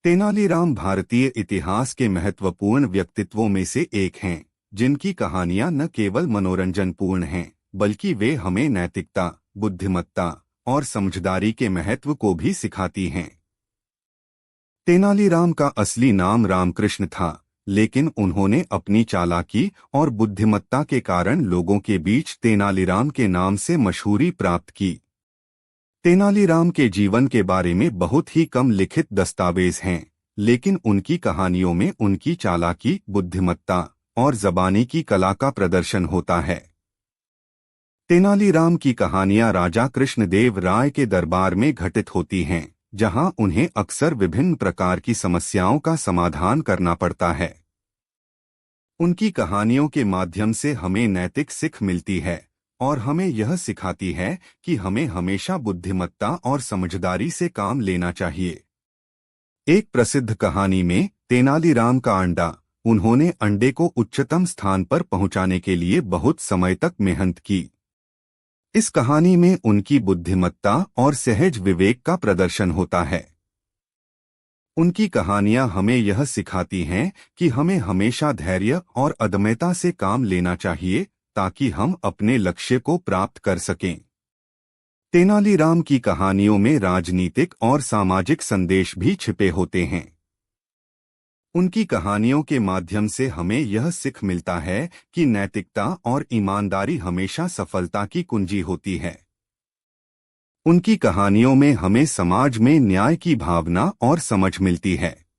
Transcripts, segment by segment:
तेनालीराम भारतीय इतिहास के महत्वपूर्ण व्यक्तित्वों में से एक हैं, जिनकी कहानियां न केवल मनोरंजनपूर्ण हैं, बल्कि वे हमें नैतिकता, बुद्धिमत्ता और समझदारी के महत्व को भी सिखाती हैं। तेनालीराम का असली नाम रामकृष्ण था, लेकिन उन्होंने अपनी चालाकी और बुद्धिमत्ता के कारण लोगों के बीच तेनालीराम के नाम से मशहूरी प्राप्त की। तेनालीराम के जीवन के बारे में बहुत ही कम लिखित दस्तावेज हैं, लेकिन उनकी कहानियों में उनकी चालाकी, बुद्धिमत्ता और ज़बानी की कला का प्रदर्शन होता है। तेनालीराम की कहानियां राजा कृष्णदेव राय के दरबार में घटित होती हैं, जहां उन्हें अक्सर विभिन्न प्रकार की समस्याओं का समाधान करना पड़ता है। उनकी कहानियों के माध्यम से हमें नैतिक सीख मिलती है और हमें यह सिखाती है कि हमें हमेशा बुद्धिमत्ता और समझदारी से काम लेना चाहिए। एक प्रसिद्ध कहानी में तेनालीराम का अंडा, उन्होंने अंडे को उच्चतम स्थान पर पहुंचाने के लिए बहुत समय तक मेहनत की। इस कहानी में उनकी बुद्धिमत्ता और सहज विवेक का प्रदर्शन होता है। उनकी कहानियां हमें यह सिखाती हैं कि हमें हमेशा धैर्य और अदम्यता से काम लेना चाहिए, ताकि हम अपने लक्ष्य को प्राप्त कर सकें। तेनालीराम की कहानियों में राजनीतिक और सामाजिक संदेश भी छिपे होते हैं। उनकी कहानियों के माध्यम से हमें यह सीख मिलता है कि नैतिकता और ईमानदारी हमेशा सफलता की कुंजी होती है। उनकी कहानियों में हमें समाज में न्याय की भावना और समझ मिलती है।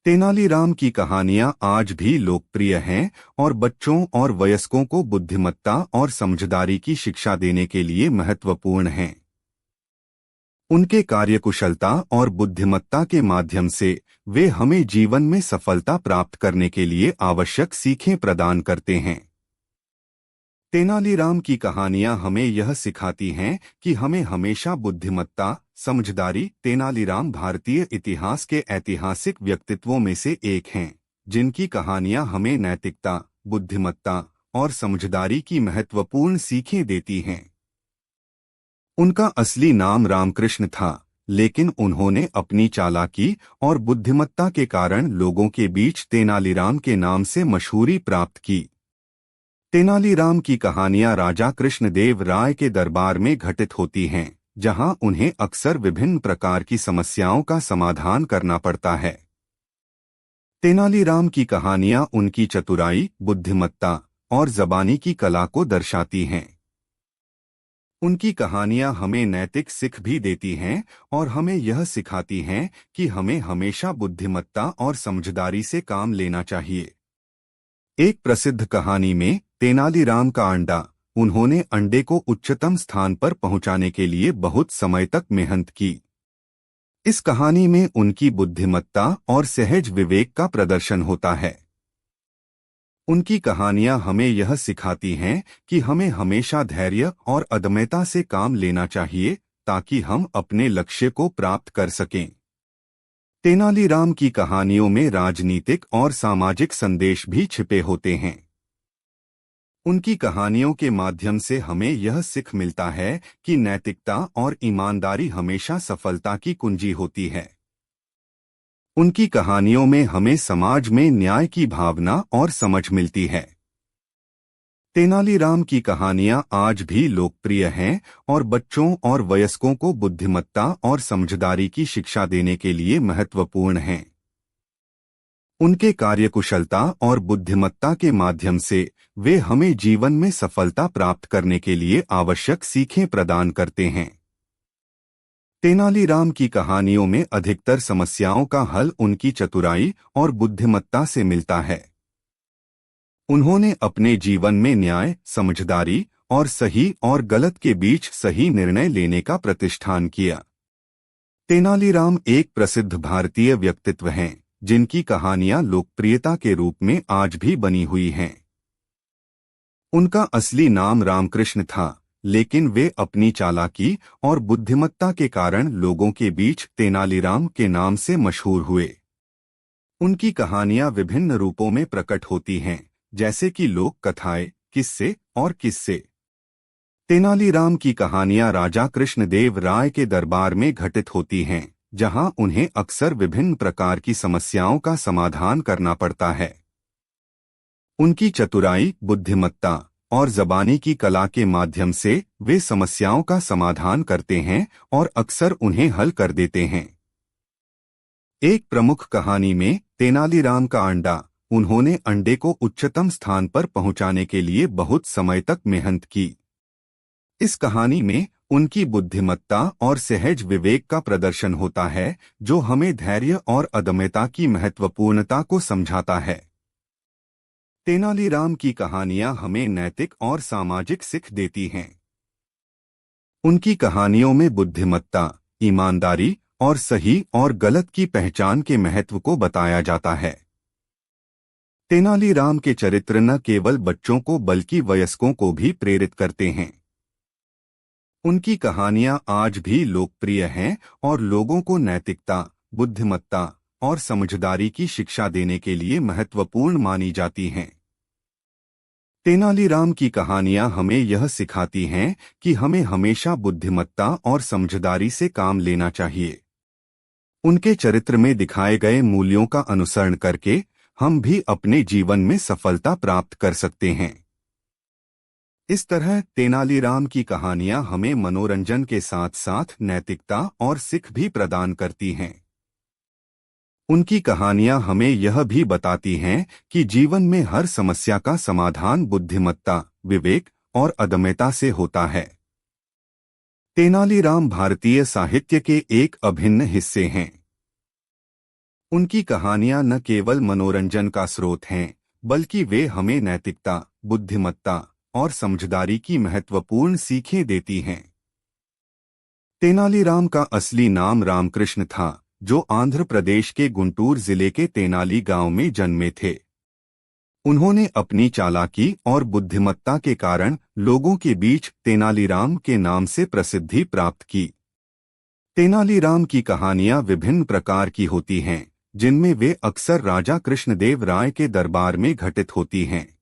तेनालीराम की कहानियां आज भी लोकप्रिय हैं और बच्चों और वयस्कों को बुद्धिमत्ता और समझदारी की शिक्षा देने के लिए महत्वपूर्ण हैं। उनके कार्यकुशलता और बुद्धिमत्ता के माध्यम से वे हमें जीवन में सफलता प्राप्त करने के लिए आवश्यक सीखें प्रदान करते हैं। तेनालीराम की कहानियां हमें यह सिखाती हैं कि हमें हमेशा बुद्धिमत्ता, समझदारी। तेनालीराम भारतीय इतिहास के ऐतिहासिक व्यक्तित्वों में से एक हैं, जिनकी कहानियां हमें नैतिकता, बुद्धिमत्ता और समझदारी की महत्वपूर्ण सीखें देती हैं। उनका असली नाम रामकृष्ण था, लेकिन उन्होंने अपनी चालाकी और बुद्धिमत्ता के कारण लोगों के बीच तेनालीराम के नाम से मशहूरी प्राप्त की। तेनालीराम की कहानियां राजा कृष्णदेव राय के दरबार में घटित होती हैं, जहां उन्हें अक्सर विभिन्न प्रकार की समस्याओं का समाधान करना पड़ता है। तेनालीराम की कहानियां उनकी चतुराई, बुद्धिमत्ता और ज़बानी की कला को दर्शाती हैं। उनकी कहानियां हमें नैतिक सीख भी देती हैं और हमें यह सिखाती हैं कि हमें हमेशा बुद्धिमत्ता और समझदारी से काम लेना चाहिए। एक प्रसिद्ध कहानी में तेनालीराम का अंडा, उन्होंने अंडे को उच्चतम स्थान पर पहुंचाने के लिए बहुत समय तक मेहनत की। इस कहानी में उनकी बुद्धिमत्ता और सहज विवेक का प्रदर्शन होता है। उनकी कहानियां हमें यह सिखाती हैं कि हमें हमेशा धैर्य और अदम्यता से काम लेना चाहिए, ताकि हम अपने लक्ष्य को प्राप्त कर सकें। तेनालीराम की कहानियों में राजनीतिक और सामाजिक संदेश भी छिपे होते हैं। उनकी कहानियों के माध्यम से हमें यह सीख मिलता है कि नैतिकता और ईमानदारी हमेशा सफलता की कुंजी होती है। उनकी कहानियों में हमें समाज में न्याय की भावना और समझ मिलती है। तेनालीराम की कहानियां आज भी लोकप्रिय हैं और बच्चों और वयस्कों को बुद्धिमत्ता और समझदारी की शिक्षा देने के लिए महत्वपूर्ण हैं। उनके कार्यकुशलता और बुद्धिमत्ता के माध्यम से वे हमें जीवन में सफलता प्राप्त करने के लिए आवश्यक सीखें प्रदान करते हैं। तेनालीराम की कहानियों में अधिकतर समस्याओं का हल उनकी चतुराई और बुद्धिमत्ता से मिलता है। उन्होंने अपने जीवन में न्याय, समझदारी और सही और गलत के बीच सही निर्णय लेने का प्रतिष्ठान किया। तेनालीराम एक प्रसिद्ध भारतीय व्यक्तित्व हैं, जिनकी कहानियां लोकप्रियता के रूप में आज भी बनी हुई हैं। उनका असली नाम रामकृष्ण था, लेकिन वे अपनी चालाकी और बुद्धिमत्ता के कारण लोगों के बीच तेनालीराम के नाम से मशहूर हुए। उनकी कहानियां विभिन्न रूपों में प्रकट होती हैं, जैसे कि लोक कथाएं, किस्से और किस्से। तेनालीराम की कहानियां राजा कृष्णदेव राय के दरबार में घटित होती हैं, जहां उन्हें अक्सर विभिन्न प्रकार की समस्याओं का समाधान करना पड़ता है। उनकी चतुराई, बुद्धिमत्ता और ज़बानी की कला के माध्यम से वे समस्याओं का समाधान करते हैं और अक्सर उन्हें हल कर देते हैं। एक प्रमुख कहानी में तेनालीराम का अंडा, उन्होंने अंडे को उच्चतम स्थान पर पहुंचाने के लिए बहुत समय तक मेहनत की। इस कहानी में उनकी बुद्धिमत्ता और सहज विवेक का प्रदर्शन होता है, जो हमें धैर्य और अदम्यता की महत्वपूर्णता को समझाता है। तेनालीराम की कहानियां हमें नैतिक और सामाजिक सीख देती हैं। उनकी कहानियों में बुद्धिमत्ता, ईमानदारी और सही और गलत की पहचान के महत्व को बताया जाता है। तेनालीराम के चरित्र न केवल बच्चों को बल्कि वयस्कों को भी प्रेरित करते हैं। उनकी कहानियां आज भी लोकप्रिय हैं और लोगों को नैतिकता, बुद्धिमत्ता और समझदारी की शिक्षा देने के लिए महत्वपूर्ण मानी जाती हैं। तेनालीराम की कहानियां हमें यह सिखाती हैं कि हमें हमेशा बुद्धिमत्ता और समझदारी से काम लेना चाहिए। उनके चरित्र में दिखाए गए मूल्यों का अनुसरण करके हम भी अपने जीवन में सफलता प्राप्त कर सकते हैं। इस तरह तेनालीराम की कहानियां हमें मनोरंजन के साथ साथ नैतिकता और सीख भी प्रदान करती हैं। उनकी कहानियां हमें यह भी बताती हैं कि जीवन में हर समस्या का समाधान बुद्धिमत्ता, विवेक और अदम्यता से होता है। तेनालीराम भारतीय साहित्य के एक अभिन्न हिस्से हैं। उनकी कहानियां न केवल मनोरंजन का स्रोत हैं, बल्कि वे हमें नैतिकता, बुद्धिमत्ता और समझदारी की महत्वपूर्ण सीखें देती हैं। तेनालीराम का असली नाम रामकृष्ण था, जो आंध्र प्रदेश के गुंटूर जिले के तेनाली गांव में जन्मे थे। उन्होंने अपनी चालाकी और बुद्धिमत्ता के कारण लोगों के बीच तेनालीराम के नाम से प्रसिद्धि प्राप्त की। तेनालीराम की कहानियां विभिन्न प्रकार की होती हैं, जिनमें वे अक्सर राजा कृष्णदेव राय के दरबार में घटित होती हैं।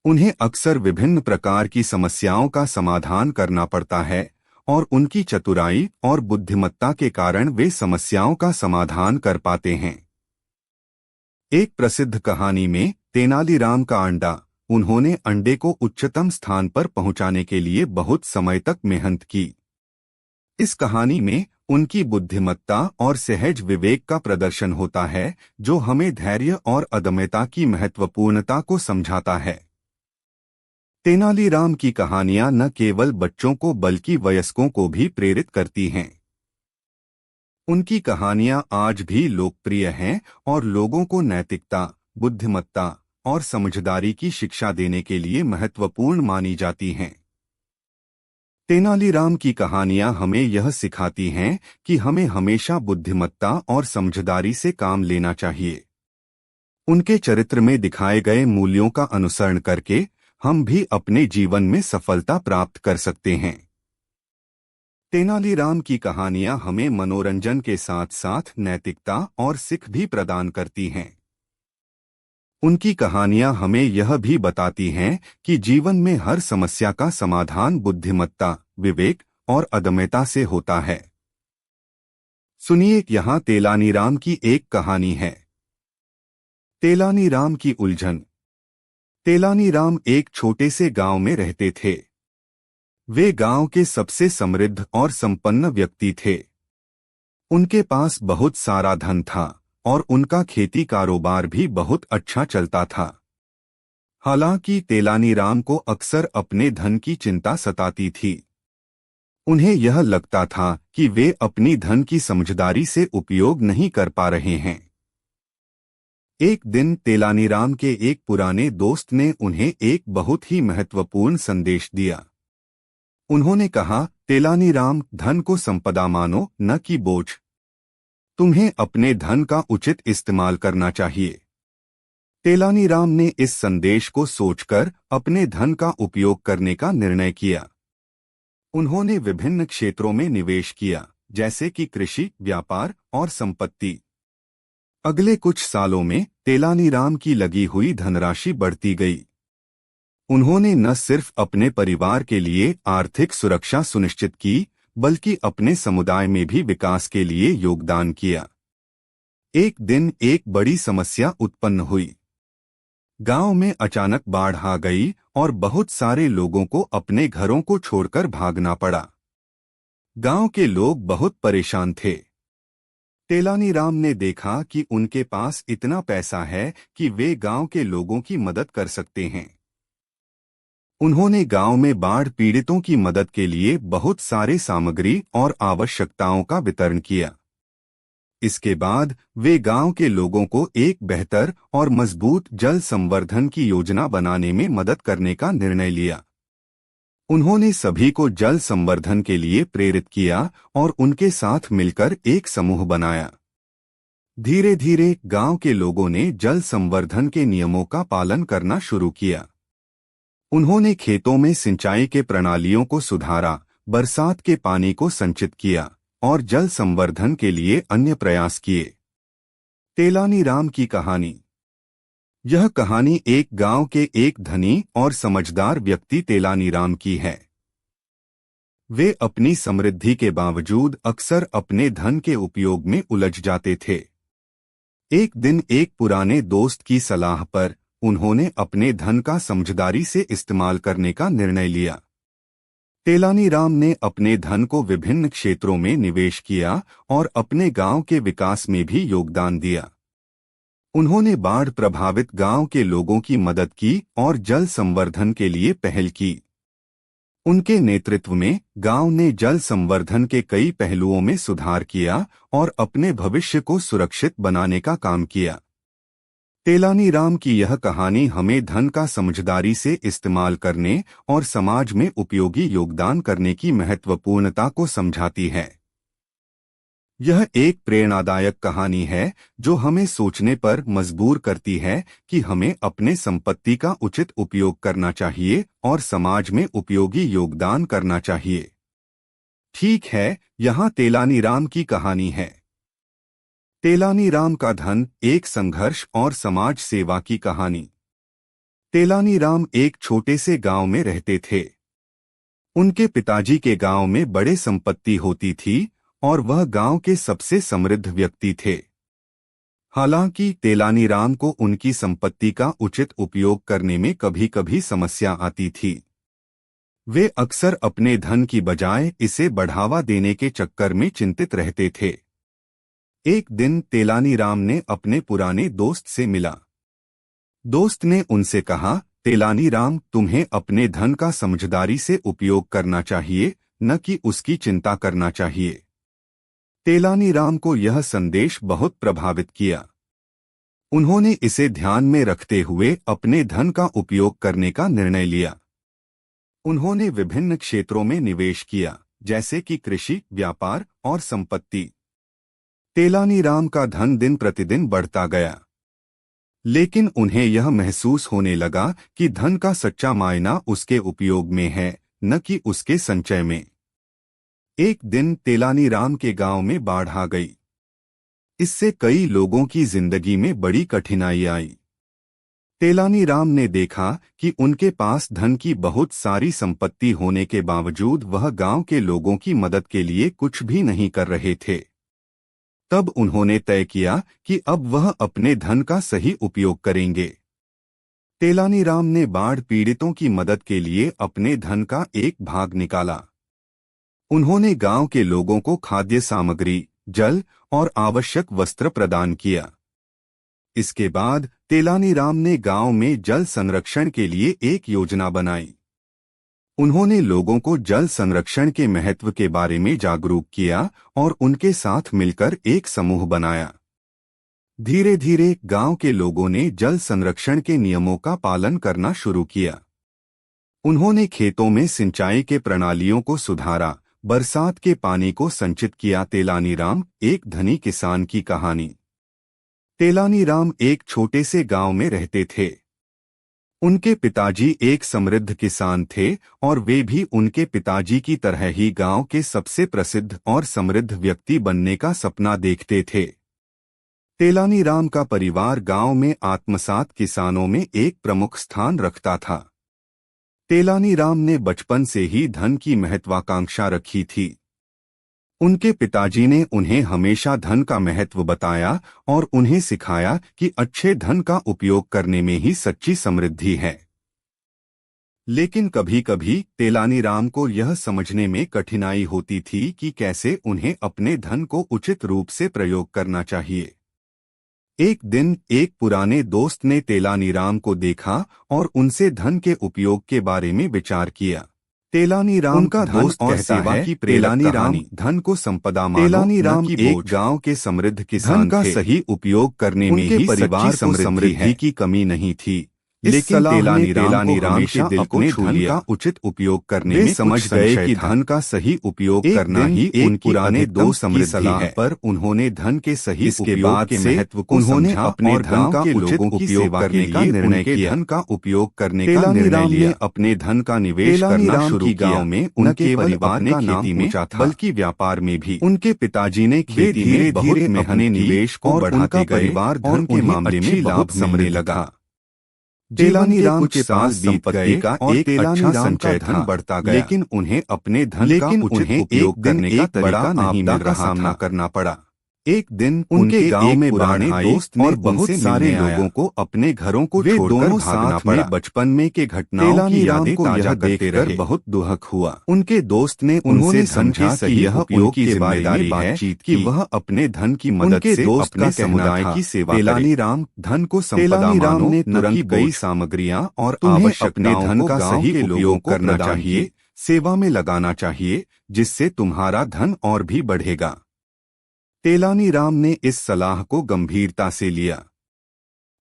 उन्हें अक्सर विभिन्न प्रकार की समस्याओं का समाधान करना पड़ता है और उनकी चतुराई और बुद्धिमत्ता के कारण वे समस्याओं का समाधान कर पाते हैं। एक प्रसिद्ध कहानी में तेनालीराम का अंडा, उन्होंने अंडे को उच्चतम स्थान पर पहुंचाने के लिए बहुत समय तक मेहनत की। इस कहानी में उनकी बुद्धिमत्ता और सहज विवेक का प्रदर्शन होता है, जो हमें धैर्य और अदम्यता की महत्वपूर्णता को समझाता है। तेनालीराम की कहानियां न केवल बच्चों को बल्कि वयस्कों को भी प्रेरित करती हैं। उनकी कहानियां आज भी लोकप्रिय हैं और लोगों को नैतिकता, बुद्धिमत्ता और समझदारी की शिक्षा देने के लिए महत्वपूर्ण मानी जाती हैं। तेनालीराम की कहानियां हमें यह सिखाती हैं कि हमें हमेशा बुद्धिमत्ता और समझदारी से काम लेना चाहिए। उनके चरित्र में दिखाए गए मूल्यों का अनुसरण करके हम भी अपने जीवन में सफलता प्राप्त कर सकते हैं। तेनालीराम की कहानियां हमें मनोरंजन के साथ साथ नैतिकता और सीख भी प्रदान करती हैं। उनकी कहानियां हमें यह भी बताती हैं कि जीवन में हर समस्या का समाधान बुद्धिमत्ता, विवेक और अदम्यता से होता है। सुनिए, यहाँ तेलानीराम की एक कहानी है। तेलानीराम की उलझन। तेलानीराम एक छोटे से गांव में रहते थे। वे गांव के सबसे समृद्ध और संपन्न व्यक्ति थे। उनके पास बहुत सारा धन था और उनका खेती कारोबार भी बहुत अच्छा चलता था। हालांकि तेलानीराम को अक्सर अपने धन की चिंता सताती थी। उन्हें यह लगता था कि वे अपनी धन की समझदारी से उपयोग नहीं कर पा रहे हैं। एक दिन तेलानीराम के एक पुराने दोस्त ने उन्हें एक बहुत ही महत्वपूर्ण संदेश दिया। उन्होंने कहा, तेलानीराम, धन को संपदा मानो, न कि बोझ। तुम्हें अपने धन का उचित इस्तेमाल करना चाहिए। तेलानीराम ने इस संदेश को सोचकर अपने धन का उपयोग करने का निर्णय किया। उन्होंने विभिन्न क्षेत्रों में निवेश किया, जैसे कि कृषि, व्यापार और संपत्ति। अगले कुछ सालों में तेलानीराम की लगी हुई धनराशि बढ़ती गई। उन्होंने न सिर्फ अपने परिवार के लिए आर्थिक सुरक्षा सुनिश्चित की, बल्कि अपने समुदाय में भी विकास के लिए योगदान किया। एक दिन एक बड़ी समस्या उत्पन्न हुई। गांव में अचानक बाढ़ आ गई और बहुत सारे लोगों को अपने घरों को छोड़कर भागना पड़ा। गांव के लोग बहुत परेशान थे। तेलानीराम ने देखा कि उनके पास इतना पैसा है कि वे गांव के लोगों की मदद कर सकते हैं। उन्होंने गांव में बाढ़ पीड़ितों की मदद के लिए बहुत सारे सामग्री और आवश्यकताओं का वितरण किया। इसके बाद वे गांव के लोगों को एक बेहतर और मजबूत जल संवर्धन की योजना बनाने में मदद करने का निर्णय लिया। उन्होंने सभी को जल संवर्धन के लिए प्रेरित किया और उनके साथ मिलकर एक समूह बनाया। धीरे धीरे गांव के लोगों ने जल संवर्धन के नियमों का पालन करना शुरू किया। उन्होंने खेतों में सिंचाई के प्रणालियों को सुधारा, बरसात के पानी को संचित किया और जल संवर्धन के लिए अन्य प्रयास किए। तेलानीराम की कहानी। यह कहानी एक गांव के एक धनी और समझदार व्यक्ति तेलानीराम की है। वे अपनी समृद्धि के बावजूद अक्सर अपने धन के उपयोग में उलझ जाते थे। एक दिन एक पुराने दोस्त की सलाह पर उन्होंने अपने धन का समझदारी से इस्तेमाल करने का निर्णय लिया। तेलानीराम ने अपने धन को विभिन्न क्षेत्रों में निवेश किया और अपने गांव के विकास में भी योगदान दिया। उन्होंने बाढ़ प्रभावित गांव के लोगों की मदद की और जल संवर्धन के लिए पहल की। उनके नेतृत्व में गांव ने जल संवर्धन के कई पहलुओं में सुधार किया और अपने भविष्य को सुरक्षित बनाने का काम किया। तेलानीराम की यह कहानी हमें धन का समझदारी से इस्तेमाल करने और समाज में उपयोगी योगदान करने की महत्वपूर्णता को समझाती है। यह एक प्रेरणादायक कहानी है जो हमें सोचने पर मजबूर करती है कि हमें अपने संपत्ति का उचित उपयोग करना चाहिए और समाज में उपयोगी योगदान करना चाहिए। ठीक है, यहाँ तेलानीराम की कहानी है। तेलानीराम का धन, एक संघर्ष और समाज सेवा की कहानी। तेलानीराम एक छोटे से गांव में रहते थे। उनके पिताजी के गांव में बड़े संपत्ति होती थी और वह गांव के सबसे समृद्ध व्यक्ति थे। हालांकि तेलानीराम को उनकी संपत्ति का उचित उपयोग करने में कभी-कभी समस्या आती थी। वे अक्सर अपने धन की बजाय इसे बढ़ावा देने के चक्कर में चिंतित रहते थे। एक दिन तेलानीराम ने अपने पुराने दोस्त से मिला। दोस्त ने उनसे कहा, तेलानीराम, तुम्हें अपने धन का समझदारी से उपयोग करना चाहिए, न कि उसकी चिंता करना चाहिए। तेलानीराम को यह संदेश बहुत प्रभावित किया। उन्होंने इसे ध्यान में रखते हुए अपने धन का उपयोग करने का निर्णय लिया। उन्होंने विभिन्न क्षेत्रों में निवेश किया, जैसे कि कृषि, व्यापार और संपत्ति। तेलानीराम का धन दिन प्रतिदिन बढ़ता गया, लेकिन उन्हें यह महसूस होने लगा कि धन का सच्चा मायना उसके उपयोग में है, न कि उसके संचय में। एक दिन तेलानीराम के गांव में बाढ़ आ गई। इससे कई लोगों की जिंदगी में बड़ी कठिनाई आई। तेलानीराम ने देखा कि उनके पास धन की बहुत सारी संपत्ति होने के बावजूद वह गांव के लोगों की मदद के लिए कुछ भी नहीं कर रहे थे। तब उन्होंने तय किया कि अब वह अपने धन का सही उपयोग करेंगे। तेलानीराम ने बाढ़ पीड़ितों की मदद के लिए अपने धन का एक भाग निकाला। उन्होंने गांव के लोगों को खाद्य सामग्री, जल और आवश्यक वस्त्र प्रदान किया। इसके बाद तेलानीराम ने गांव में जल संरक्षण के लिए एक योजना बनाई। उन्होंने लोगों को जल संरक्षण के महत्व के बारे में जागरूक किया और उनके साथ मिलकर एक समूह बनाया। धीरे धीरे गांव के लोगों ने जल संरक्षण के नियमों का पालन करना शुरू किया। उन्होंने खेतों में सिंचाई के प्रणालियों को सुधारा, बरसात के पानी को संचित किया। तेलानीराम, एक धनी किसान की कहानी। तेलानीराम एक छोटे से गांव में रहते थे। उनके पिताजी एक समृद्ध किसान थे और वे भी उनके पिताजी की तरह ही गांव के सबसे प्रसिद्ध और समृद्ध व्यक्ति बनने का सपना देखते थे। तेलानीराम का परिवार गांव में आत्मसात किसानों में एक प्रमुख स्थान रखता था। तेलानीराम ने बचपन से ही धन की महत्वाकांक्षा रखी थी। उनके पिताजी ने उन्हें हमेशा धन का महत्व बताया और उन्हें सिखाया कि अच्छे धन का उपयोग करने में ही सच्ची समृद्धि है। लेकिन कभी कभी तेलानीराम को यह समझने में कठिनाई होती थी कि कैसे उन्हें अपने धन को उचित रूप से प्रयोग करना चाहिए। एक दिन एक पुराने दोस्त ने तेलानीराम को देखा और उनसे धन के उपयोग के बारे में विचार किया। तेलानीराम का दोस्त कहता है कि तेलानीराम धन को संपदा मानो, तेलानीराम एक गांव के समृद्ध किसान का सही उपयोग करने में ही परिवार को समृद्धि की कमी नहीं थी। लेकिन तेलानीराम के दिल को धन का उचित उपयोग करने में समझ गए कि धन का सही उपयोग करना ही उनकी पुराने दोस्त की सलाह पर उन्होंने धन के सही उपयोग के महत्व को उन्होंने अपने धन का उचित उपयोग करने का निर्णय किया। धन का उपयोग करने का निर्णय लिया। अपने धन का निवेश करना शुरू किया। गांव में उनके परिवार का खेती में बल्कि व्यापार में भी उनके पिताजी ने खेती में बहुत मेहनत निवेश को बढ़ाते गए। परिवार धन के मामले में लाभ मिलने लगा। तेलानीराम के पास बीत गए और तेलानीराम संचय धन बढ़ता गया, लेकिन उन्हें अपने धन का उचित उपयोग करने का तरीका नहीं मिल रहा, सामना करना पड़ा। एक दिन उनके गांव में बाढ़ आई और बहुत सारे लोगों को अपने घरों को छोड़कर भागना पड़ा। बचपन में के घटनाओं की यादें ताजा देखकर बहुत दुख हुआ। उनके दोस्त ने उन्होंने समझा कि यह उनकी जिम्मेदारी है कि वह अपने धन की मदद से अपने समुदाय की सेवा करे। तेलानीराम धन को संपदा मानो, ने तुरंत कई सामग्रियां और अपने धन का सही उपयोग करना चाहिए, सेवा में लगाना चाहिए, जिससे तुम्हारा धन और भी बढ़ेगा। तेलानीराम ने इस सलाह को गंभीरता से लिया।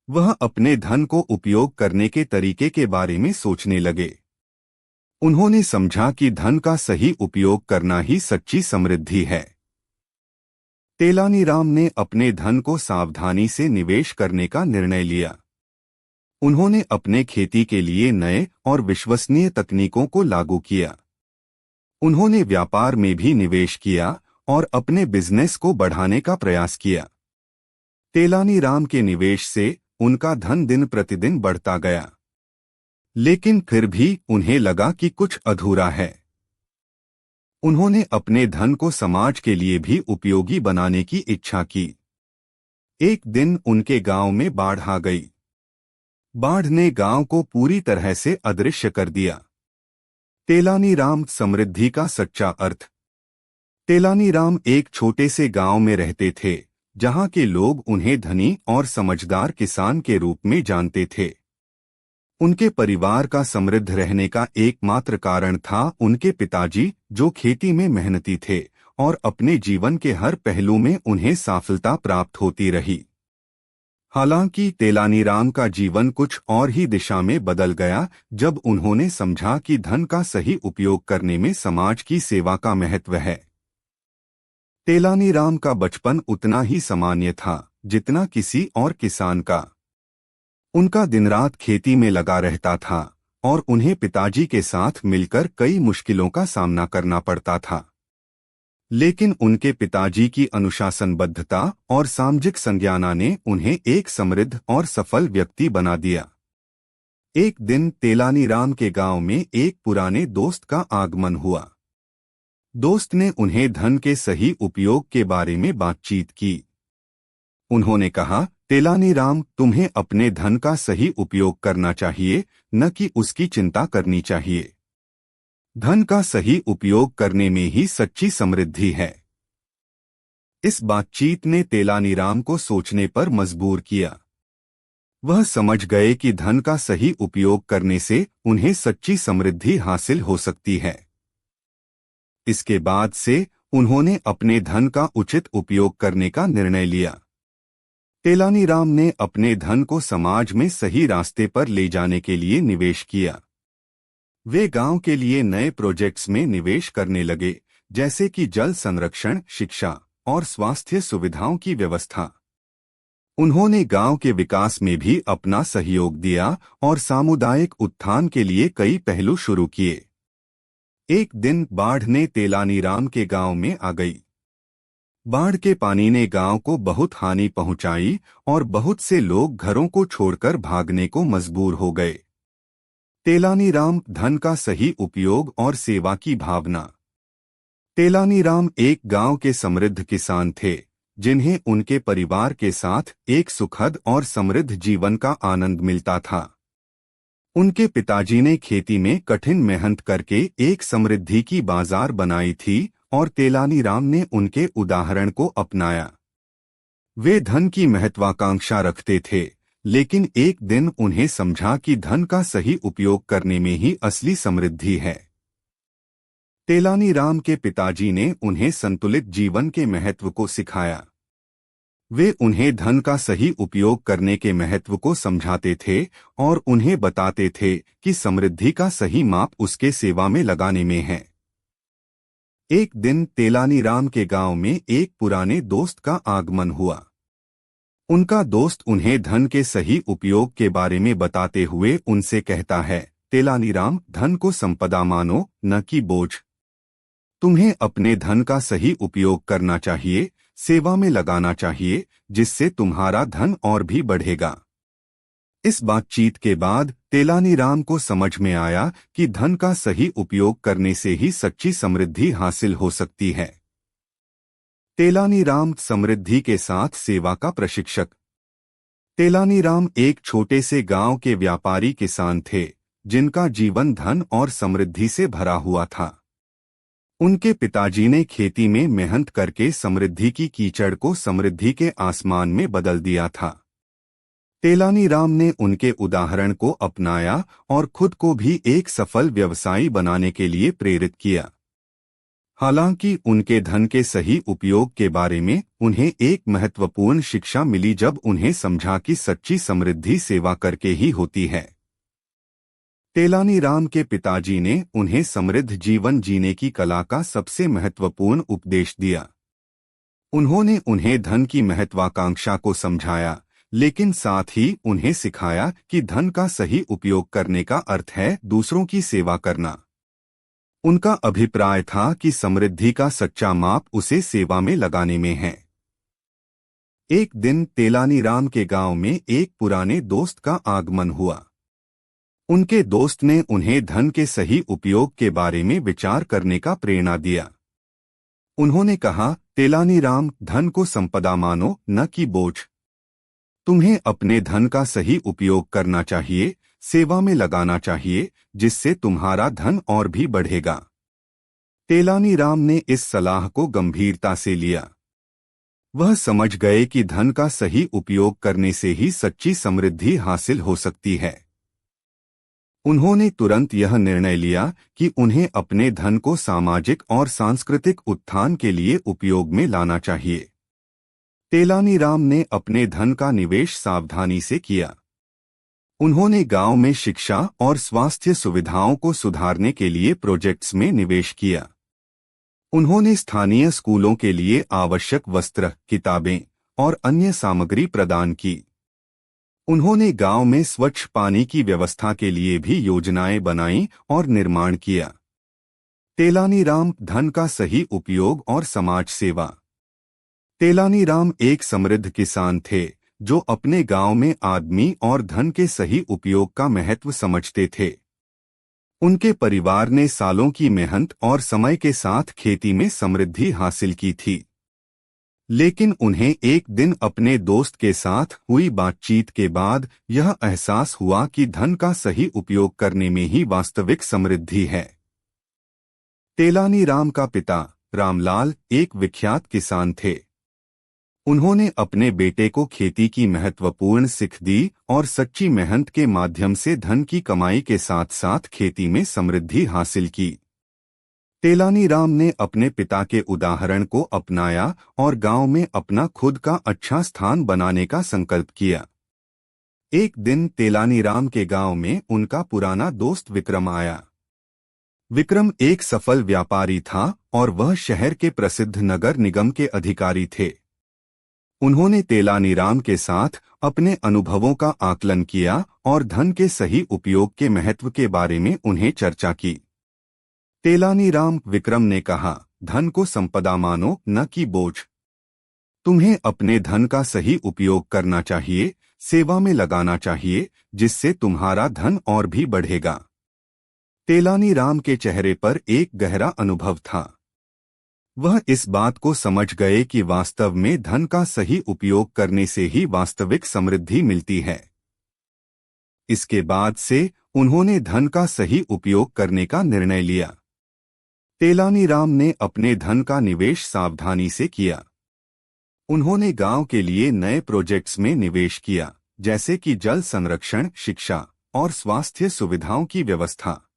वह अपने धन को उपयोग करने के तरीके के बारे में सोचने लगे। उन्होंने समझा कि धन का सही उपयोग करना ही सच्ची समृद्धि है। तेलानीराम ने अपने धन को सावधानी से निवेश करने का निर्णय लिया। उन्होंने अपने खेती के लिए नए और विश्वसनीय तकनीकों को लागू किया। उन्होंने व्यापार में भी निवेश किया और अपने बिजनेस को बढ़ाने का प्रयास किया। तेलानीराम के निवेश से उनका धन दिन प्रतिदिन बढ़ता गया, लेकिन फिर भी उन्हें लगा कि कुछ अधूरा है। उन्होंने अपने धन को समाज के लिए भी उपयोगी बनाने की इच्छा की। एक दिन उनके गांव में बाढ़ आ गई। बाढ़ ने गांव को पूरी तरह से अदृश्य कर दिया। तेलानीराम समृद्धि का सच्चा अर्थ। तेलानीराम एक छोटे से गांव में रहते थे, जहां के लोग उन्हें धनी और समझदार किसान के रूप में जानते थे। उनके परिवार का समृद्ध रहने का एकमात्र कारण था उनके पिताजी, जो खेती में मेहनती थे और अपने जीवन के हर पहलू में उन्हें सफलता प्राप्त होती रही। हालांकि तेलानीराम का जीवन कुछ और ही दिशा में बदल गया जब उन्होंने समझा कि धन का सही उपयोग करने में समाज की सेवा का महत्व है। तेलानीराम का बचपन उतना ही सामान्य था जितना किसी और किसान का। उनका दिन रात खेती में लगा रहता था और उन्हें पिताजी के साथ मिलकर कई मुश्किलों का सामना करना पड़ता था। लेकिन उनके पिताजी की अनुशासनबद्धता और सामाजिक संज्ञान ने उन्हें एक समृद्ध और सफल व्यक्ति बना दिया। एक दिन तेलानीराम के गांव में एक पुराने दोस्त का आगमन हुआ। दोस्त ने उन्हें धन के सही उपयोग के बारे में बातचीत की। उन्होंने कहा, तेलानीराम, तुम्हें अपने धन का सही उपयोग करना चाहिए, न कि उसकी चिंता करनी चाहिए। धन का सही उपयोग करने में ही सच्ची समृद्धि है। इस बातचीत ने तेलानीराम को सोचने पर मजबूर किया। वह समझ गए कि धन का सही उपयोग करने से उन्हें सच्ची समृद्धि हासिल हो सकती है। इसके बाद से उन्होंने अपने धन का उचित उपयोग करने का निर्णय लिया। तेलानीराम ने अपने धन को समाज में सही रास्ते पर ले जाने के लिए निवेश किया। वे गांव के लिए नए प्रोजेक्ट्स में निवेश करने लगे, जैसे कि जल संरक्षण, शिक्षा और स्वास्थ्य सुविधाओं की व्यवस्था। उन्होंने गांव के विकास में भी अपना सहयोग दिया और सामुदायिक उत्थान के लिए कई पहलू शुरू किए। एक दिन बाढ़ ने तेलानीराम के गांव में आ गई। बाढ़ के पानी ने गांव को बहुत हानि पहुंचाई और बहुत से लोग घरों को छोड़कर भागने को मजबूर हो गए। तेलानीराम धन का सही उपयोग और सेवा की भावना। तेलानीराम एक गांव के समृद्ध किसान थे, जिन्हें उनके परिवार के साथ एक सुखद और समृद्ध जीवन का आनंद मिलता था। उनके पिताजी ने खेती में कठिन मेहनत करके एक समृद्धि की बाजार बनाई थी और तेलानीराम ने उनके उदाहरण को अपनाया। वे धन की महत्वाकांक्षा रखते थे, लेकिन एक दिन उन्हें समझा कि धन का सही उपयोग करने में ही असली समृद्धि है। तेलानीराम के पिताजी ने उन्हें संतुलित जीवन के महत्व को सिखाया। वे उन्हें धन का सही उपयोग करने के महत्व को समझाते थे और उन्हें बताते थे कि समृद्धि का सही माप उसके सेवा में लगाने में है। एक दिन तेलानीराम के गांव में एक पुराने दोस्त का आगमन हुआ। उनका दोस्त उन्हें धन के सही उपयोग के बारे में बताते हुए उनसे कहता है, तेलानीराम, धन को संपदा मानो, न कि बोझ। तुम्हें अपने धन का सही उपयोग करना चाहिए, सेवा में लगाना चाहिए, जिससे तुम्हारा धन और भी बढ़ेगा। इस बातचीत के बाद तेलानीराम को समझ में आया कि धन का सही उपयोग करने से ही सच्ची समृद्धि हासिल हो सकती है। तेलानीराम समृद्धि के साथ सेवा का प्रशिक्षक। तेलानीराम एक छोटे से गांव के व्यापारी किसान थे, जिनका जीवन धन और समृद्धि से भरा हुआ था। उनके पिताजी ने खेती में मेहनत करके समृद्धि की कीचड़ को समृद्धि के आसमान में बदल दिया था। तेलानीराम ने उनके उदाहरण को अपनाया और खुद को भी एक सफल व्यवसायी बनाने के लिए प्रेरित किया। हालांकि उनके धन के सही उपयोग के बारे में उन्हें एक महत्वपूर्ण शिक्षा मिली जब उन्हें समझा कि सच्ची समृद्धि सेवा करके ही होती है। तेलानीराम के पिताजी ने उन्हें समृद्ध जीवन जीने की कला का सबसे महत्वपूर्ण उपदेश दिया। उन्होंने उन्हें धन की महत्वाकांक्षा को समझाया, लेकिन साथ ही उन्हें सिखाया कि धन का सही उपयोग करने का अर्थ है दूसरों की सेवा करना। उनका अभिप्राय था कि समृद्धि का सच्चा माप उसे सेवा में लगाने में है। एक दिन तेलानीराम के गांव में एक पुराने दोस्त का आगमन हुआ। उनके दोस्त ने उन्हें धन के सही उपयोग के बारे में विचार करने का प्रेरणा दिया। उन्होंने कहा, तेलानीराम, धन को संपदा मानो, न कि बोझ। तुम्हें अपने धन का सही उपयोग करना चाहिए, सेवा में लगाना चाहिए, जिससे तुम्हारा धन और भी बढ़ेगा। तेलानीराम ने इस सलाह को गंभीरता से लिया। वह समझ गए कि धन का सही उपयोग करने से ही सच्ची समृद्धि हासिल हो सकती है। उन्होंने तुरंत यह निर्णय लिया कि उन्हें अपने धन को सामाजिक और सांस्कृतिक उत्थान के लिए उपयोग में लाना चाहिए। तेलानीराम ने अपने धन का निवेश सावधानी से किया। उन्होंने गांव में शिक्षा और स्वास्थ्य सुविधाओं को सुधारने के लिए प्रोजेक्ट्स में निवेश किया। उन्होंने स्थानीय स्कूलों के लिए आवश्यक वस्त्र, किताबें और अन्य सामग्री प्रदान की। उन्होंने गांव में स्वच्छ पानी की व्यवस्था के लिए भी योजनाएं बनाई और निर्माण किया। तेलानीराम, धन का सही उपयोग और समाज सेवा। तेलानीराम एक समृद्ध किसान थे, जो अपने गांव में आदमी और धन के सही उपयोग का महत्व समझते थे। उनके परिवार ने सालों की मेहनत और समय के साथ खेती में समृद्धि हासिल की थी। लेकिन उन्हें एक दिन अपने दोस्त के साथ हुई बातचीत के बाद यह एहसास हुआ कि धन का सही उपयोग करने में ही वास्तविक समृद्धि है। तेलानीराम का पिता रामलाल एक विख्यात किसान थे। उन्होंने अपने बेटे को खेती की महत्वपूर्ण सीख दी और सच्ची मेहनत के माध्यम से धन की कमाई के साथ साथ खेती में समृद्धि हासिल की। तेलानीराम ने अपने पिता के उदाहरण को अपनाया और गांव में अपना खुद का अच्छा स्थान बनाने का संकल्प किया। एक दिन तेलानीराम के गांव में उनका पुराना दोस्त विक्रम आया। विक्रम एक सफल व्यापारी था और वह शहर के प्रसिद्ध नगर निगम के अधिकारी थे। उन्होंने तेलानीराम के साथ अपने अनुभवों का आकलन किया और धन के सही उपयोग के महत्व के बारे में उन्हें चर्चा की। तेलानीराम, विक्रम ने कहा, धन को संपदा मानो, न कि बोझ। तुम्हें अपने धन का सही उपयोग करना चाहिए, सेवा में लगाना चाहिए, जिससे तुम्हारा धन और भी बढ़ेगा। तेलानीराम के चेहरे पर एक गहरा अनुभव था। वह इस बात को समझ गए कि वास्तव में धन का सही उपयोग करने से ही वास्तविक समृद्धि मिलती है। इसके बाद से उन्होंने धन का सही उपयोग करने का निर्णय लिया। तेलानीराम ने अपने धन का निवेश सावधानी से किया। उन्होंने गांव के लिए नए प्रोजेक्ट्स में निवेश किया, जैसे कि जल संरक्षण, शिक्षा और स्वास्थ्य सुविधाओं की व्यवस्था।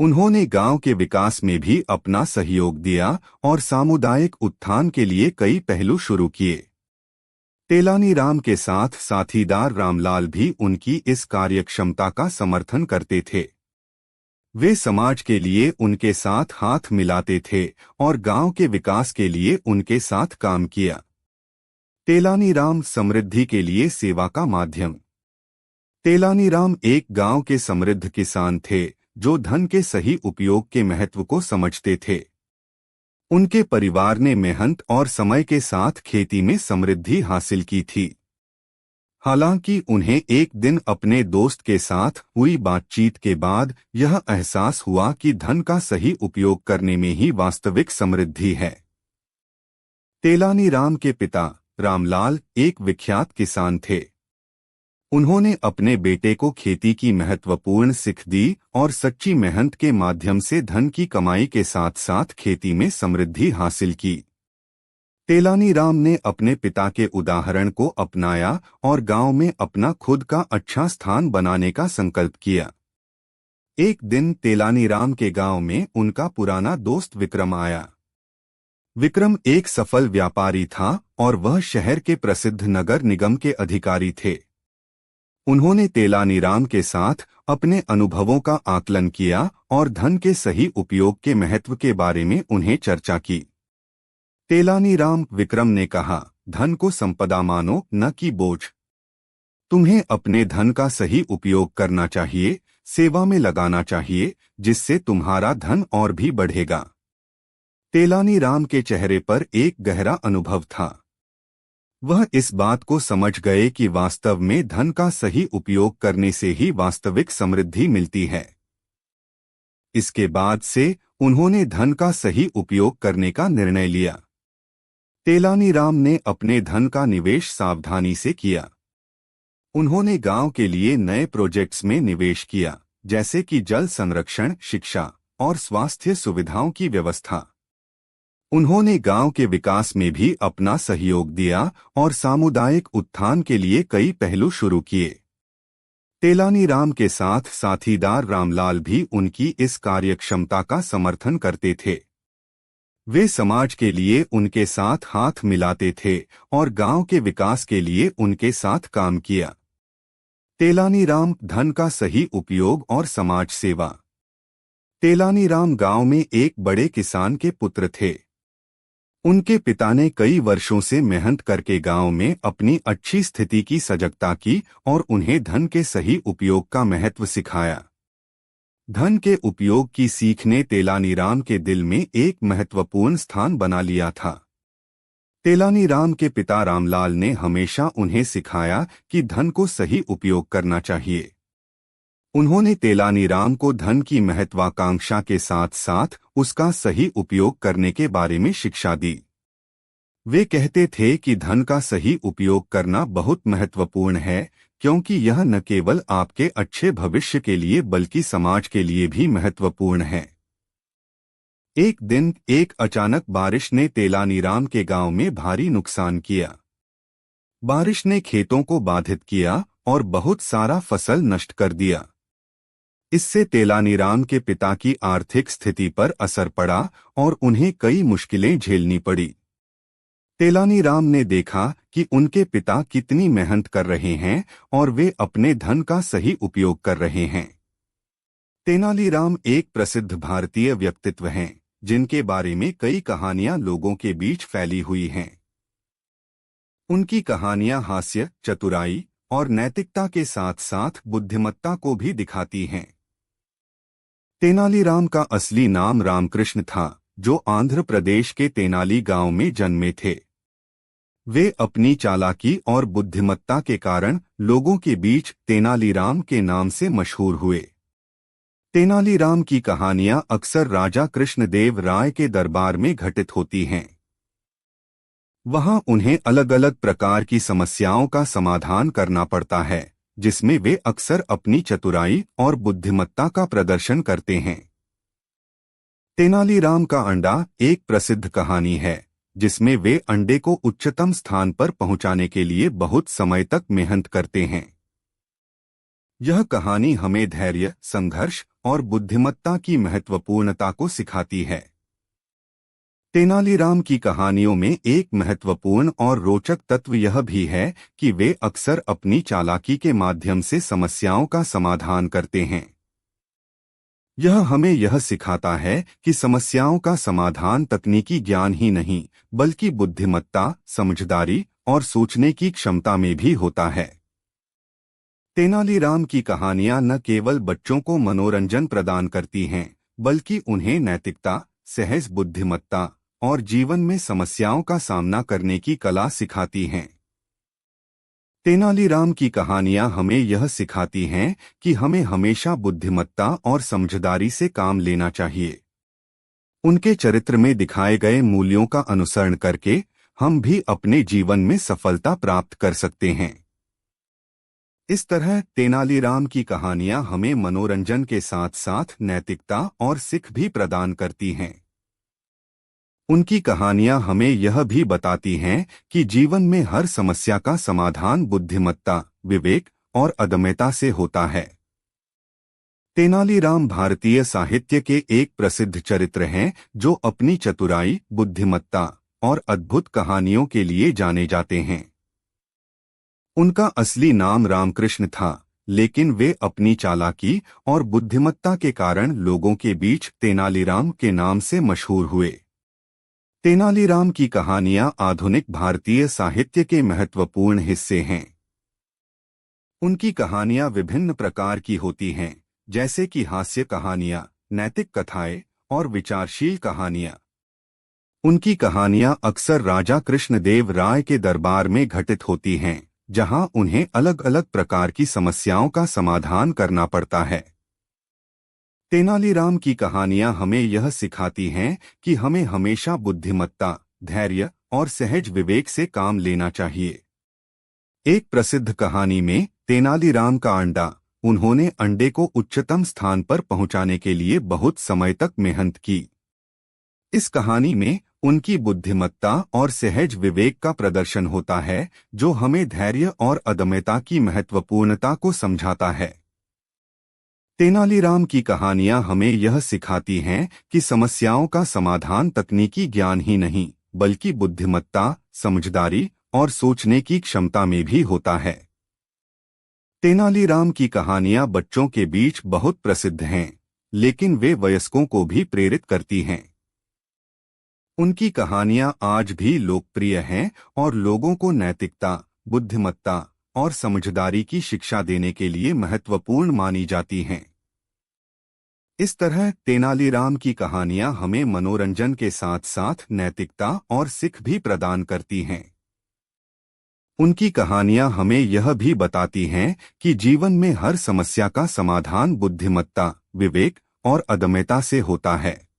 उन्होंने गांव के विकास में भी अपना सहयोग दिया और सामुदायिक उत्थान के लिए कई पहलू शुरू किए। तेलानीराम के साथ साथीदार रामलाल भी उनकी इस कार्यक्षमता का समर्थन करते थे। वे समाज के लिए उनके साथ हाथ मिलाते थे और गांव के विकास के लिए उनके साथ काम किया। तेलानीराम समृद्धि के लिए सेवा का माध्यम। तेलानीराम एक गांव के समृद्ध किसान थे जो धन के सही उपयोग के महत्व को समझते थे। उनके परिवार ने मेहनत और समय के साथ खेती में समृद्धि हासिल की थी। हालांकि उन्हें एक दिन अपने दोस्त के साथ हुई बातचीत के बाद यह एहसास हुआ कि धन का सही उपयोग करने में ही वास्तविक समृद्धि है। तेलानीराम के पिता रामलाल एक विख्यात किसान थे। उन्होंने अपने बेटे को खेती की महत्वपूर्ण सीख दी और सच्ची मेहनत के माध्यम से धन की कमाई के साथ साथ खेती में समृद्धि हासिल की। तेलानीराम ने अपने पिता के उदाहरण को अपनाया और गांव में अपना खुद का अच्छा स्थान बनाने का संकल्प किया। एक दिन तेलानीराम के गांव में उनका पुराना दोस्त विक्रम आया। विक्रम एक सफल व्यापारी था और वह शहर के प्रसिद्ध नगर निगम के अधिकारी थे। उन्होंने तेलानीराम के साथ अपने अनुभवों का आकलन किया और धन के सही उपयोग के महत्व के बारे में उन्हें चर्चा की। तेलानीराम विक्रम ने कहा, धन को संपदा मानो, न कि बोझ। तुम्हें अपने धन का सही उपयोग करना चाहिए, सेवा में लगाना चाहिए, जिससे तुम्हारा धन और भी बढ़ेगा। तेलानीराम के चेहरे पर एक गहरा अनुभव था। वह इस बात को समझ गए कि वास्तव में धन का सही उपयोग करने से ही वास्तविक समृद्धि मिलती है। इसके बाद से उन्होंने धन का सही उपयोग करने का निर्णय लिया। तेलानीराम ने अपने धन का निवेश सावधानी से किया। उन्होंने गांव के लिए नए प्रोजेक्ट्स में निवेश किया, जैसे कि जल संरक्षण, शिक्षा और स्वास्थ्य सुविधाओं की व्यवस्था। उन्होंने गांव के विकास में भी अपना सहयोग दिया और सामुदायिक उत्थान के लिए कई पहलू शुरू किए। तेलानीराम के साथ साथीदार रामलाल भी उनकी इस कार्यक्षमता का समर्थन करते थे। वे समाज के लिए उनके साथ हाथ मिलाते थे और गांव के विकास के लिए उनके साथ काम किया। तेलानीराम धन का सही उपयोग और समाज सेवा। तेलानीराम गांव में एक बड़े किसान के पुत्र थे। उनके पिता ने कई वर्षों से मेहनत करके गांव में अपनी अच्छी स्थिति की सजगता की और उन्हें धन के सही उपयोग का महत्व सिखाया। धन के उपयोग की सीख ने तेलानीराम के दिल में एक महत्वपूर्ण स्थान बना लिया था। तेलानीराम के पिता रामलाल ने हमेशा उन्हें सिखाया कि धन को सही उपयोग करना चाहिए। उन्होंने तेलानीराम को धन की महत्वाकांक्षा के साथ साथ उसका सही उपयोग करने के बारे में शिक्षा दी। वे कहते थे कि धन का सही उपयोग करना बहुत महत्वपूर्ण है, क्योंकि यह न केवल आपके अच्छे भविष्य के लिए बल्कि समाज के लिए भी महत्वपूर्ण है। एक दिन एक अचानक बारिश ने तेलानीराम के गांव में भारी नुकसान किया। बारिश ने खेतों को बाधित किया और बहुत सारा फसल नष्ट कर दिया। इससे तेलानीराम के पिता की आर्थिक स्थिति पर असर पड़ा और उन्हें कई मुश्किलें झेलनी पड़ी। तेलानीराम ने देखा कि उनके पिता कितनी मेहनत कर रहे हैं और वे अपने धन का सही उपयोग कर रहे हैं। तेनालीराम एक प्रसिद्ध भारतीय व्यक्तित्व हैं, जिनके बारे में कई कहानियां लोगों के बीच फैली हुई हैं। उनकी कहानियां हास्य, चतुराई और नैतिकता के साथ साथ बुद्धिमत्ता को भी दिखाती हैं। तेनालीराम का असली नाम रामकृष्ण था, जो आंध्र प्रदेश के तेनाली गांव में जन्मे थे। वे अपनी चालाकी और बुद्धिमत्ता के कारण लोगों के बीच तेनालीराम के नाम से मशहूर हुए। तेनालीराम की कहानियां अक्सर राजा कृष्णदेव राय के दरबार में घटित होती हैं। वहां उन्हें अलग अलग प्रकार की समस्याओं का समाधान करना पड़ता है, जिसमें वे अक्सर अपनी चतुराई और बुद्धिमत्ता का प्रदर्शन करते हैं। तेनालीराम का अंडा एक प्रसिद्ध कहानी है, जिसमें वे अंडे को उच्चतम स्थान पर पहुंचाने के लिए बहुत समय तक मेहनत करते हैं। यह कहानी हमें धैर्य, संघर्ष और बुद्धिमत्ता की महत्वपूर्णता को सिखाती है। तेनालीराम की कहानियों में एक महत्वपूर्ण और रोचक तत्व यह भी है कि वे अक्सर अपनी चालाकी के माध्यम से समस्याओं का समाधान करते हैं। यह हमें यह सिखाता है कि समस्याओं का समाधान तकनीकी ज्ञान ही नहीं, बल्कि बुद्धिमत्ता, समझदारी और सोचने की क्षमता में भी होता है। तेनालीराम की कहानियां न केवल बच्चों को मनोरंजन प्रदान करती हैं, बल्कि उन्हें नैतिकता, सहज बुद्धिमत्ता और जीवन में समस्याओं का सामना करने की कला सिखाती हैं। तेनालीराम की कहानियां हमें यह सिखाती हैं कि हमें हमेशा बुद्धिमत्ता और समझदारी से काम लेना चाहिए। उनके चरित्र में दिखाए गए मूल्यों का अनुसरण करके हम भी अपने जीवन में सफलता प्राप्त कर सकते हैं। इस तरह तेनालीराम की कहानियां हमें मनोरंजन के साथ साथ नैतिकता और सीख भी प्रदान करती हैं। उनकी कहानियां हमें यह भी बताती हैं कि जीवन में हर समस्या का समाधान बुद्धिमत्ता, विवेक और अदम्यता से होता है। तेनालीराम भारतीय साहित्य के एक प्रसिद्ध चरित्र हैं, जो अपनी चतुराई, बुद्धिमत्ता और अद्भुत कहानियों के लिए जाने जाते हैं। उनका असली नाम रामकृष्ण था, लेकिन वे अपनी चालाकी और बुद्धिमत्ता के कारण लोगों के बीच तेनालीराम के नाम से मशहूर हुए। तेनालीराम की कहानियां आधुनिक भारतीय साहित्य के महत्वपूर्ण हिस्से हैं। उनकी कहानियां विभिन्न प्रकार की होती हैं, जैसे कि हास्य कहानियां, नैतिक कथाएं और विचारशील कहानियां। उनकी कहानियां अक्सर राजा कृष्णदेव राय के दरबार में घटित होती हैं, जहां उन्हें अलग अलग प्रकार की समस्याओं का समाधान करना पड़ता है। तेनालीराम की कहानियां हमें यह सिखाती हैं कि हमें हमेशा बुद्धिमत्ता, धैर्य और सहज विवेक से काम लेना चाहिए। एक प्रसिद्ध कहानी में तेनालीराम का अंडा, उन्होंने अंडे को उच्चतम स्थान पर पहुंचाने के लिए बहुत समय तक मेहनत की। इस कहानी में उनकी बुद्धिमत्ता और सहज विवेक का प्रदर्शन होता है, जो हमें धैर्य और अदम्यता की महत्वपूर्णता को समझाता है। तेनालीराम की कहानियां हमें यह सिखाती हैं कि समस्याओं का समाधान तकनीकी ज्ञान ही नहीं, बल्कि बुद्धिमत्ता, समझदारी और सोचने की क्षमता में भी होता है। तेनालीराम की कहानियां बच्चों के बीच बहुत प्रसिद्ध हैं, लेकिन वे वयस्कों को भी प्रेरित करती हैं। उनकी कहानियां आज भी लोकप्रिय हैं और लोगों को नैतिकता, बुद्धिमत्ता और समझदारी की शिक्षा देने के लिए महत्वपूर्ण मानी जाती हैं। इस तरह तेनालीराम की कहानियां हमें मनोरंजन के साथ साथ नैतिकता और सीख भी प्रदान करती हैं। उनकी कहानियां हमें यह भी बताती हैं कि जीवन में हर समस्या का समाधान बुद्धिमत्ता, विवेक और अदम्यता से होता है।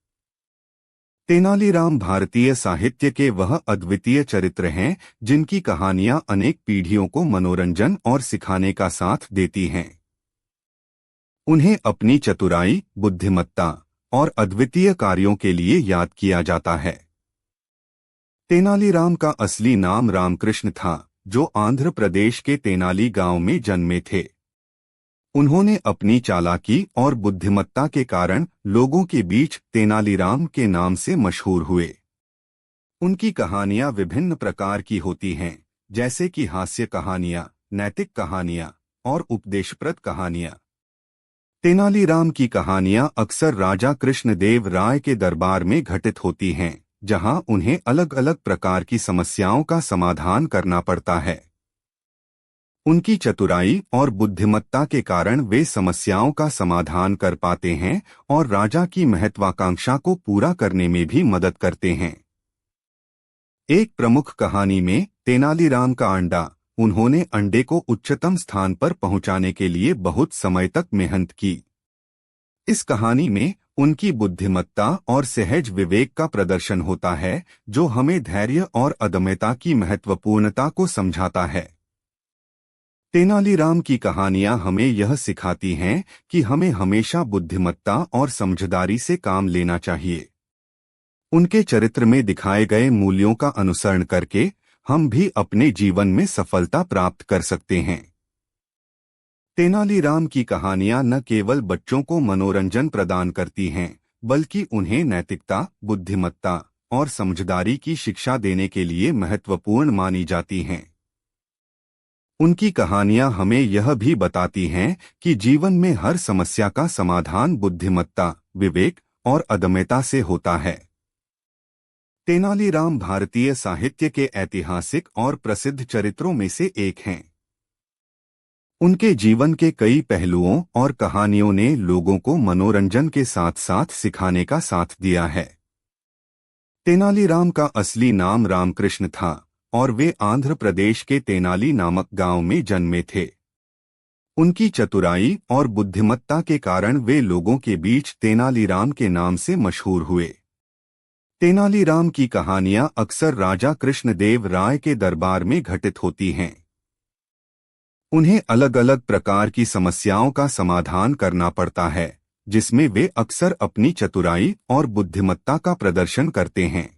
तेनालीराम भारतीय साहित्य के वह अद्वितीय चरित्र हैं, जिनकी कहानियां अनेक पीढ़ियों को मनोरंजन और सिखाने का साथ देती हैं। उन्हें अपनी चतुराई, बुद्धिमत्ता और अद्वितीय कार्यों के लिए याद किया जाता है। तेनालीराम का असली नाम रामकृष्ण था, जो आंध्र प्रदेश के तेनाली गांव में जन्मे थे। उन्होंने अपनी चालाकी और बुद्धिमत्ता के कारण लोगों के बीच तेनालीराम के नाम से मशहूर हुए। उनकी कहानियां विभिन्न प्रकार की होती हैं, जैसे कि हास्य कहानियां, नैतिक कहानियां और उपदेशप्रद कहानियां। तेनालीराम की कहानियां अक्सर राजा कृष्णदेव राय के दरबार में घटित होती हैं, जहां उन्हें अलग अलग प्रकार की समस्याओं का समाधान करना पड़ता है। उनकी चतुराई और बुद्धिमत्ता के कारण वे समस्याओं का समाधान कर पाते हैं और राजा की महत्वाकांक्षा को पूरा करने में भी मदद करते हैं। एक प्रमुख कहानी में तेनालीराम का अंडा, उन्होंने अंडे को उच्चतम स्थान पर पहुंचाने के लिए बहुत समय तक मेहनत की। इस कहानी में उनकी बुद्धिमत्ता और सहज विवेक का प्रदर्शन होता है, जो हमें धैर्य और अदम्यता की महत्वपूर्णता को समझाता है। तेनालीराम की कहानियां हमें यह सिखाती हैं कि हमें हमेशा बुद्धिमत्ता और समझदारी से काम लेना चाहिए। उनके चरित्र में दिखाए गए मूल्यों का अनुसरण करके हम भी अपने जीवन में सफलता प्राप्त कर सकते हैं। तेनालीराम की कहानियां न केवल बच्चों को मनोरंजन प्रदान करती हैं, बल्कि उन्हें नैतिकता, बुद्धिमत्ता और समझदारी की शिक्षा देने के लिए महत्वपूर्ण मानी जाती हैं। उनकी कहानियां हमें यह भी बताती हैं कि जीवन में हर समस्या का समाधान बुद्धिमत्ता, विवेक और अदम्यता से होता है। तेनालीराम भारतीय साहित्य के ऐतिहासिक और प्रसिद्ध चरित्रों में से एक हैं। उनके जीवन के कई पहलुओं और कहानियों ने लोगों को मनोरंजन के साथ साथ सिखाने का साथ दिया है। तेनालीराम का असली नाम रामकृष्ण था और वे आंध्र प्रदेश के तेनाली नामक गांव में जन्मे थे। उनकी चतुराई और बुद्धिमत्ता के कारण वे लोगों के बीच तेनालीराम के नाम से मशहूर हुए। तेनालीराम की कहानियां अक्सर राजा कृष्णदेव राय के दरबार में घटित होती हैं। उन्हें अलग अलग प्रकार की समस्याओं का समाधान करना पड़ता है, जिसमें वे अक्सर अपनी चतुराई और बुद्धिमत्ता का प्रदर्शन करते हैं।